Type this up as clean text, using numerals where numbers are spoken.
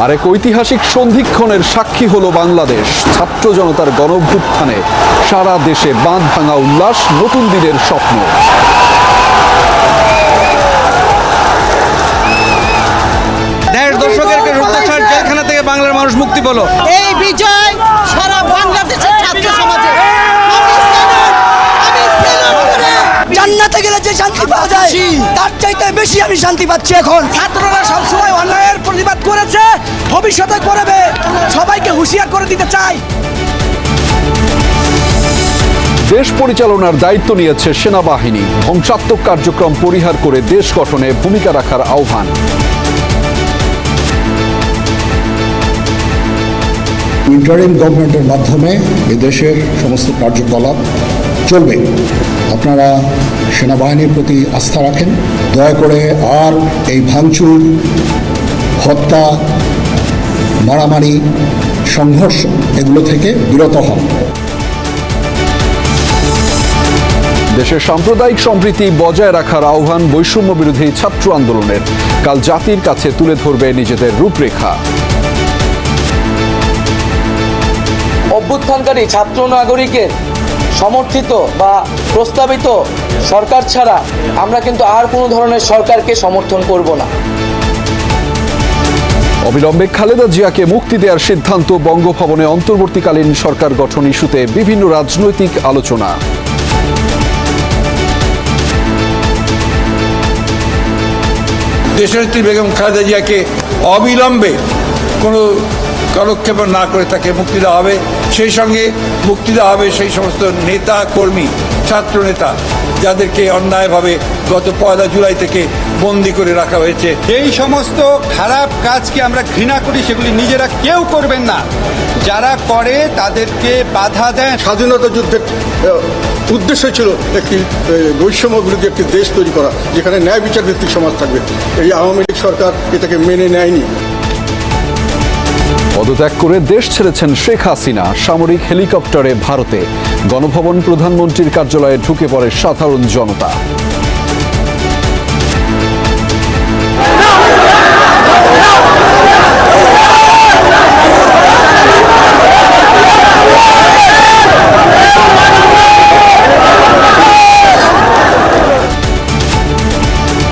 আরেক ঐতিহাসিক সন্ধিক্ষণের সাক্ষী হলো বাংলাদেশ। ছাত্র জনতার গণঅভ্যুত্থানে সারা দেশে বাঁধ ভাঙা উল্লাস, নতুন দিনের স্বপ্ন। দেড় দশকের রূপদাসার জেলখানা থেকে বাংলার মানুষ মুক্তি পেল। এই বিজয় সারা বাংলাদেশের ছাত্র সমাজে জান্নাতে গেলে যে শান্তি পাওয়া যায় তার চাইতে বেশি আমি শান্তি পাচ্ছি এখন। ছাত্ররা সবসময় অন্যায়ের প্রতিবাদ করেছে, ভবিষ্যতে করবে, সবাইকে হুঁশিয়ার করে দিতে চাই। দেশ পরিচালনার দায়িত্ব নিয়েছে সেনাবাহিনী। ধ্বংসাত্মক কার্যক্রম পরিহার করে দেশ গঠনে ভূমিকা রাখার আহ্বান। ইন্টারিম গভর্নমেন্টের মাধ্যমে এদেশের সমস্ত কার্যকলাপ চলবে। আপনারা সেনাবাহিনীর প্রতি আস্থা রাখেন, দয়া করে আর এই ভাঙচুর, হত্যা, মারামারি, সংঘর্ষ এগুলো থেকে বিরত হন। দেশের সাম্প্রদায়িক সম্প্রীতি বজায় রাখার আহ্বান বৈষম্য বিরোধী ছাত্র আন্দোলনের। কাল জাতির কাছে তুলে ধরবে নিজেদের রূপরেখা। অভ্যুত্থানকারী ছাত্র নাগরিকের সমর্থিত বা প্রস্তাবিত সরকার ছাড়া আমরা কিন্তু আর কোনো ধরনের সরকারকে সমর্থন করব না। অবিলম্বে খালেদা জিয়াকে মুক্তি দেওয়ার সিদ্ধান্ত। বঙ্গভবনে অন্তর্বর্তীকালীন সরকার গঠন ইস্যুতে বিভিন্ন রাজনৈতিক আলোচনা। দেশনেত্রী বেগম খালেদা জিয়াকে অবিলম্বে কোনো কালক্ষেপ না করে তাকে মুক্তি দেওয়া হবে। সেই সঙ্গে মুক্তি দেওয়া হবে সেই সমস্ত নেতা কর্মী, ছাত্র নেতা যাদেরকে অন্যায়ভাবে গত 1 জুলাই থেকে বন্দী করে রাখা হয়েছে। এই সমস্ত খারাপ কাজকে আমরা ঘৃণা করি, সেগুলি নিজেরা কেউ করবেন না। যারা করে তাদেরকে বাধা দেন। স্বাধীনতা যুদ্ধের উদ্দেশ্য ছিল একটি বৈষম্য বিরোধী একটি দেশ তৈরি করা, যেখানে ন্যায় বিচার ভিত্তিক সমাজ থাকবে। এই আওয়ামী লীগ সরকার এটাকে মেনে নেয়নি। পদত্যাগ করে দেশ ছেড়েছেন শেখ হাসিনা। সামরিক হেলিকপ্টারে ভারতে। গণভবন প্রধানমন্ত্রীর কার্যালয়ে ঢুকে পড়ে সাধারণ জনতা।